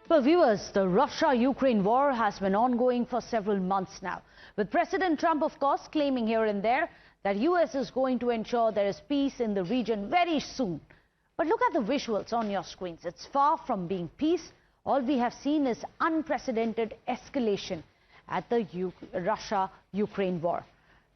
Well, viewers, the Russia-Ukraine war has been ongoing for several months now, with President Trump, of course, claiming here and there that US is going to ensure there is peace in the region very soon. But look at the visuals on your screens. It's far from being peace. All we have seen is unprecedented escalation at the Russia-Ukraine war.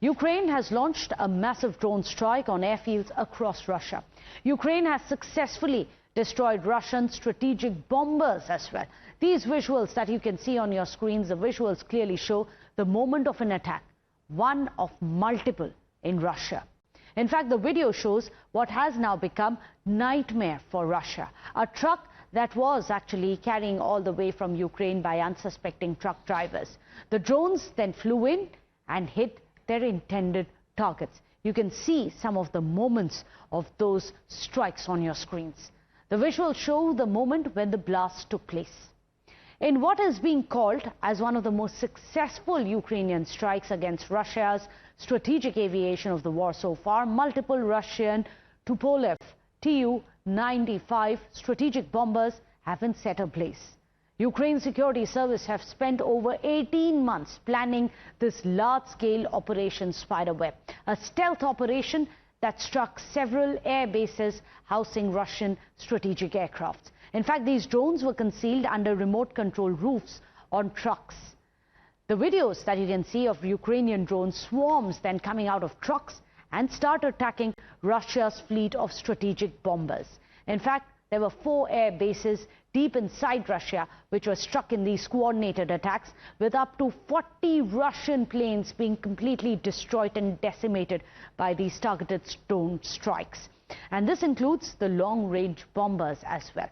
Ukraine has launched a massive drone strike on airfields across Russia. Ukraine has successfully destroyed Russian strategic bombers as well. These visuals that you can see on your screens, the visuals clearly show the moment of an attack, one of multiple in Russia. In fact, the video shows what has now become nightmare for Russia. A truck that was actually carrying all the way from Ukraine by unsuspecting truck drivers. The drones then flew in and hit their intended targets. You can see some of the moments of those strikes on your screens. The visuals show the moment when the blast took place. In what is being called as one of the most successful Ukrainian strikes against Russia's strategic aviation of the war so far, multiple Russian Tupolev Tu-95 strategic bombers have been set ablaze. Ukraine's security service have spent over 18 months planning this large-scale Operation Spiderweb, a stealth operation that struck several air bases housing Russian strategic aircrafts. In fact, these drones were concealed under remote control roofs on trucks. The videos that you can see of Ukrainian drone swarms then coming out of trucks and start attacking Russia's fleet of strategic bombers. In fact, there were 4 air bases deep inside Russia which were struck in these coordinated attacks, with up to 40 Russian planes being completely destroyed and decimated by these targeted drone strikes. And this includes the long-range bombers as well.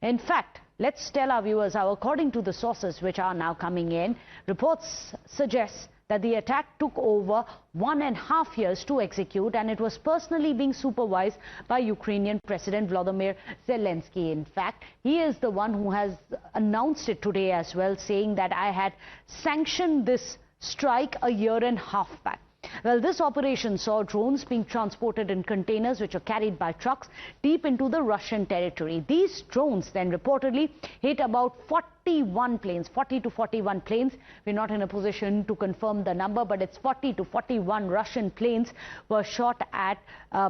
In fact, let's tell our viewers how, according to the sources which are now coming in, reports suggest that the attack took over 1.5 years to execute, and it was personally being supervised by Ukrainian President Volodymyr Zelensky. In fact, he is the one who has announced it today as well, saying that I had sanctioned this strike a year and a half back. Well, this operation saw drones being transported in containers which are carried by trucks deep into the Russian territory. These drones then reportedly hit about 41 planes, 40 to 41 planes. We're not in a position to confirm the number, but it's 40 to 41 Russian planes were shot at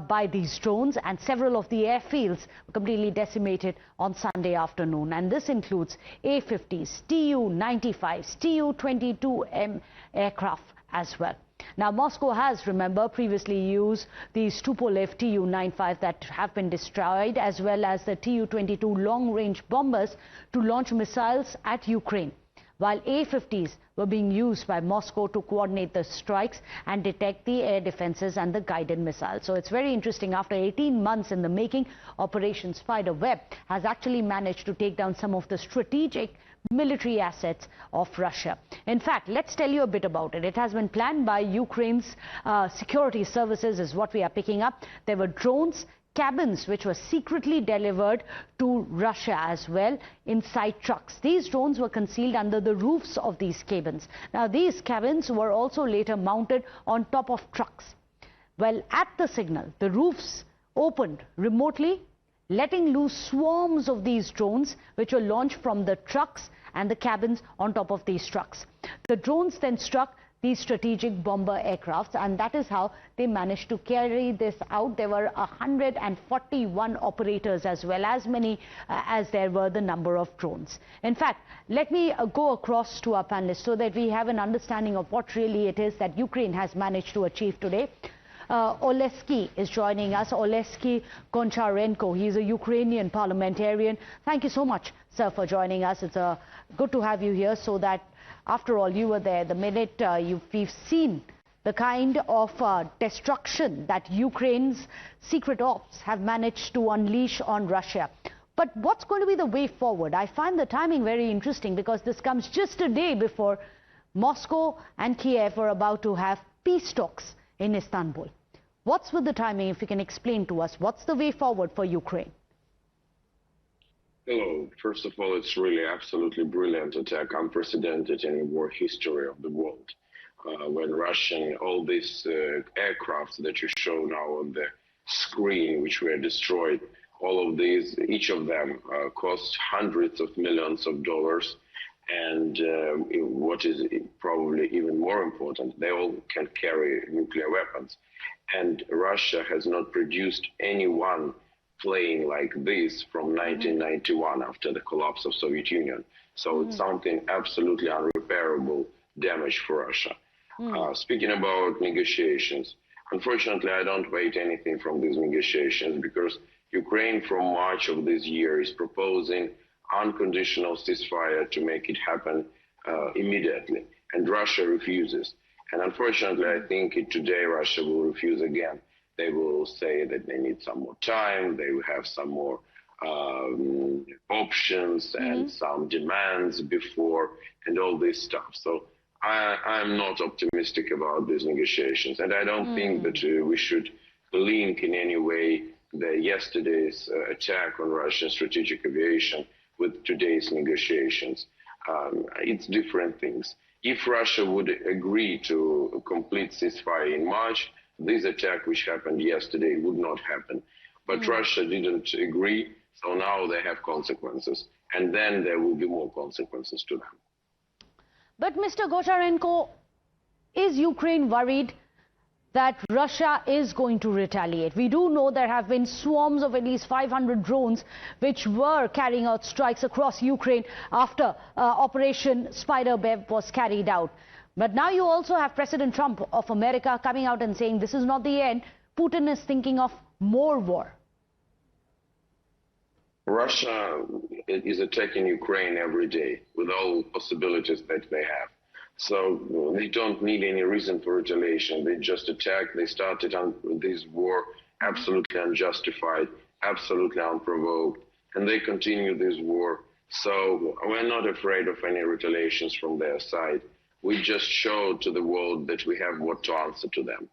by these drones, and several of the airfields were completely decimated on Sunday afternoon. And this includes A-50s, Tu-95s, Tu-22M aircraft as well. Now, Moscow has, remember, previously used these Tupolev Tu-95 that have been destroyed, as well as the Tu-22 long-range bombers to launch missiles at Ukraine, while A-50s were being used by Moscow to coordinate the strikes and detect the air defenses and the guided missiles. So it's very interesting. After 18 months in the making, Operation Spiderweb has actually managed to take down some of the strategic military assets of Russia. In fact, let's tell you a bit about it. It has been planned by Ukraine's security services, is what we are picking up. There were drones, cabins which were secretly delivered to Russia as well inside trucks. These drones were concealed under the roofs of these cabins. Now, these cabins were also later mounted on top of trucks. Well, at the signal, the roofs opened remotely, letting loose swarms of these drones which were launched from the trucks and the cabins on top of these trucks. The drones then struck these strategic bomber aircrafts, and that is how they managed to carry this out. There were 141 operators, as well as many as there were the number of drones. In fact, let me go across to our panelists so that we have an understanding of what really it is that Ukraine has managed to achieve today. Oleksiy is joining us, Oleksiy Goncharenko. He is a Ukrainian parliamentarian. Thank you so much, sir, for joining us. It's good to have you here, so that, after all, you were there the minute we've seen the kind of destruction that Ukraine's secret ops have managed to unleash on Russia. But what's going to be the way forward? I find the timing very interesting, because this comes just a day before Moscow and Kiev are about to have peace talks in Istanbul. What's with the timing, if you can explain to us? What's the way forward for Ukraine? Hello. First of all, it's really absolutely brilliant attack, unprecedented in war history of the world. When Russian, all these aircraft that you show now on the screen, which were destroyed, All of these, each of them costs hundreds of millions of dollars. And what is probably even more important, they all can carry nuclear weapons. And Russia has not produced any one plane like this from 1991 after the collapse of Soviet Union. So it's something absolutely unrepairable damage for Russia. Speaking about negotiations, unfortunately, I don't wait anything from these negotiations because Ukraine from March of this year is proposing unconditional ceasefire to make it happen immediately. And Russia refuses. And unfortunately, I think today Russia will refuse again. They will say that they need some more time, they will have some more options and some demands before and all this stuff. So I'm not optimistic about these negotiations. And I don't think that we should link in any way yesterday's attack on Russian strategic aviation with today's negotiations. It's different things. If Russia would agree to a complete ceasefire in March, this attack which happened yesterday would not happen. But Russia didn't agree, so now they have consequences. And then there will be more consequences to them. But Mr. Goncharenko, is Ukraine worried that Russia is going to retaliate? We do know there have been swarms of at least 500 drones which were carrying out strikes across Ukraine after Operation Spiderweb was carried out. But now you also have President Trump of America coming out and saying this is not the end. Putin is thinking of more war. Russia is attacking Ukraine every day with all possibilities that they have. So they don't need any reason for retaliation. They just attack. They started on this war absolutely unjustified, absolutely unprovoked, and they continue this war. So we're not afraid of any retaliations from their side. We just showed to the world that we have what to answer to them.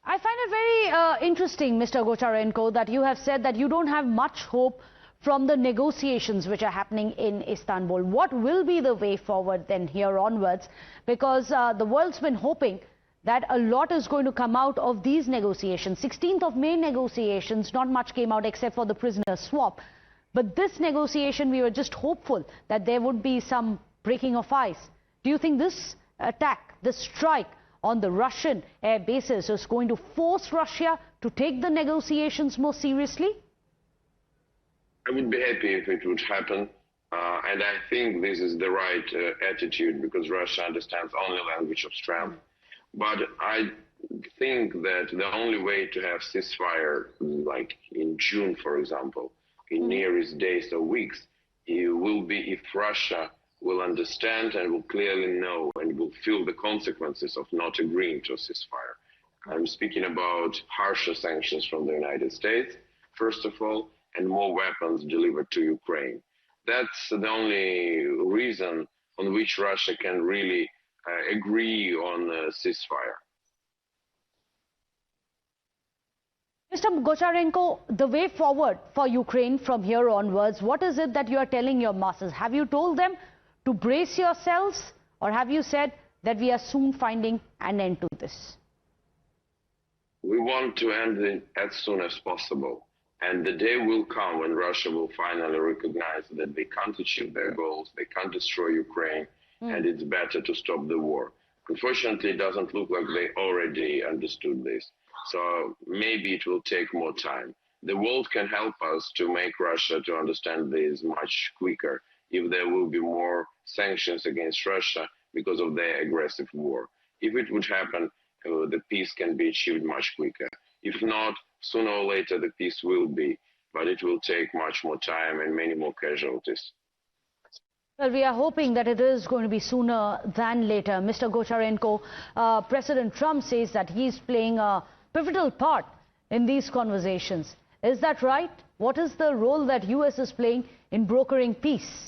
I find it very interesting, Mr. Goncharenko, that you have said that you don't have much hope from the negotiations which are happening in Istanbul. What will be the way forward then here onwards? Because the world's been hoping that a lot is going to come out of these negotiations. 16th of May negotiations, not much came out except for the prisoner swap. But this negotiation, we were just hopeful that there would be some breaking of ice. Do you think this attack, this strike on the Russian air bases is going to force Russia to take the negotiations more seriously? I would be happy if it would happen. And I think this is the right attitude because Russia understands only language of strength. But I think that the only way to have ceasefire, like in June, for example, in nearest days or weeks, it will be if Russia will understand and will clearly know and will feel the consequences of not agreeing to a ceasefire. I'm speaking about harsher sanctions from the United States, first of all, and more weapons delivered to Ukraine. That's the only reason on which Russia can really agree on a ceasefire. Mr. Goncharenko, the way forward for Ukraine from here onwards, what is it that you are telling your masses? Have you told them to brace yourselves, or have you said that we are soon finding an end to this? We want to end it as soon as possible. And the day will come when Russia will finally recognize that they can't achieve their goals, they can't destroy Ukraine, and it's better to stop the war. Unfortunately, it doesn't look like they already understood this. So maybe it will take more time. The world can help us to make Russia to understand this much quicker if there will be more sanctions against Russia because of their aggressive war. If it would happen, the peace can be achieved much quicker. If not, sooner or later the peace will be, but it will take much more time and many more casualties. Well, we are hoping that it is going to be sooner than later. Mr. Goncharenko, President Trump says that he's playing a pivotal part in these conversations. Is that right? What is the role that US is playing in brokering peace?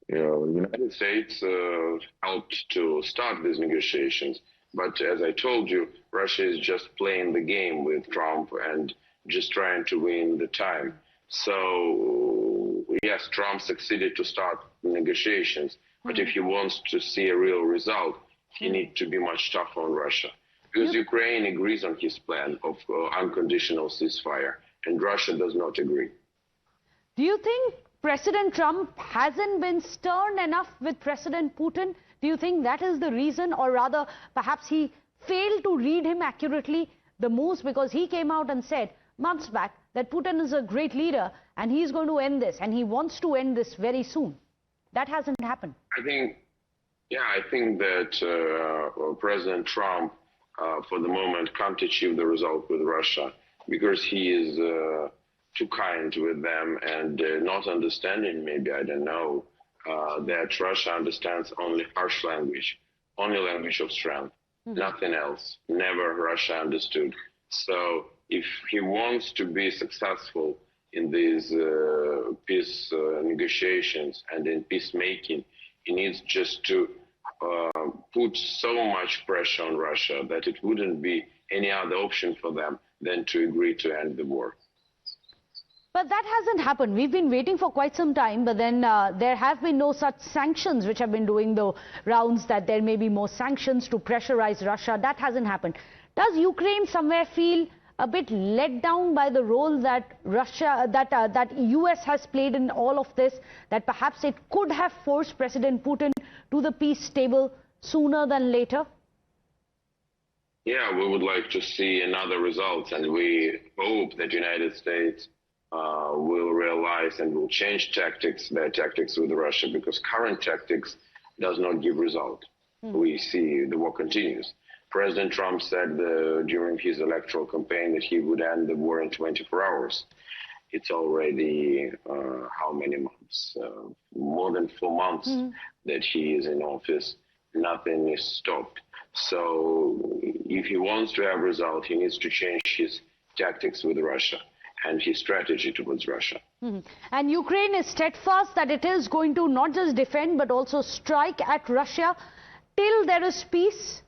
The United States helped to start these negotiations. But as I told you, Russia is just playing the game with Trump and just trying to win the time. So, yes, Trump succeeded to start negotiations. But if he wants to see a real result, he needs to be much tougher on Russia. Because Ukraine agrees on his plan of unconditional ceasefire. and Russia does not agree. Do you think President Trump hasn't been stern enough with President Putin? Do you think that is the reason, or rather perhaps he failed to read him accurately the most, because he came out and said months back that Putin is a great leader and he's going to end this, and he wants to end this very soon? That hasn't happened. I think that President Trump, for the moment, can't achieve the result with Russia because he is too kind with them and not understanding, maybe, I don't know, that Russia understands only harsh language, only language of strength, nothing else. Never Russia understood. So if he wants to be successful in these peace negotiations and in peacemaking, he needs just to put so much pressure on Russia that it wouldn't be any other option for them than to agree to end the war. But that hasn't happened. We've been waiting for quite some time, but then there have been no such sanctions which have been doing the rounds, that there may be more sanctions to pressurize Russia. That hasn't happened. Does Ukraine somewhere feel a bit let down by the role that that US has played in all of this, that perhaps it could have forced President Putin to the peace table sooner than later? Yeah, we would like to see another result, and we hope that the United States will realize and will change their tactics with Russia, because current tactics does not give result. We see the war continues. President Trump said during his electoral campaign that he would end the war in 24 hours. It's already how many months? More than 4 months that he is in office. Nothing is stopped. So if he wants to have result, he needs to change his tactics with Russia and his strategy towards Russia. And Ukraine is steadfast that it is going to not just defend but also strike at Russia till there is peace?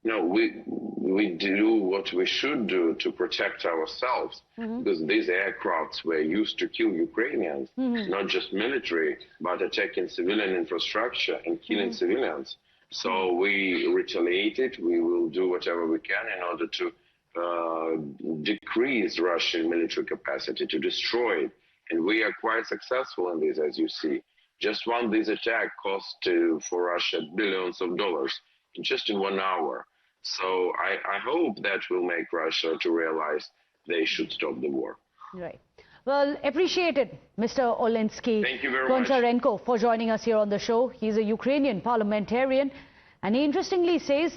No, we do what we should do to protect ourselves, because these aircrafts were used to kill Ukrainians, not just military, but attacking civilian infrastructure and killing civilians. So we retaliated. We will do whatever we can in order to decrease Russian military capacity, to destroy it. And we are quite successful in this, as you see. Just one this attack cost for Russia billions of dollars, just in 1 hour. So I hope that will make Russia to realize they should stop the war. Right. Well, appreciated, Mr. Oleksiy Goncharenko, for joining us here on the show. He's a Ukrainian parliamentarian, and he interestingly says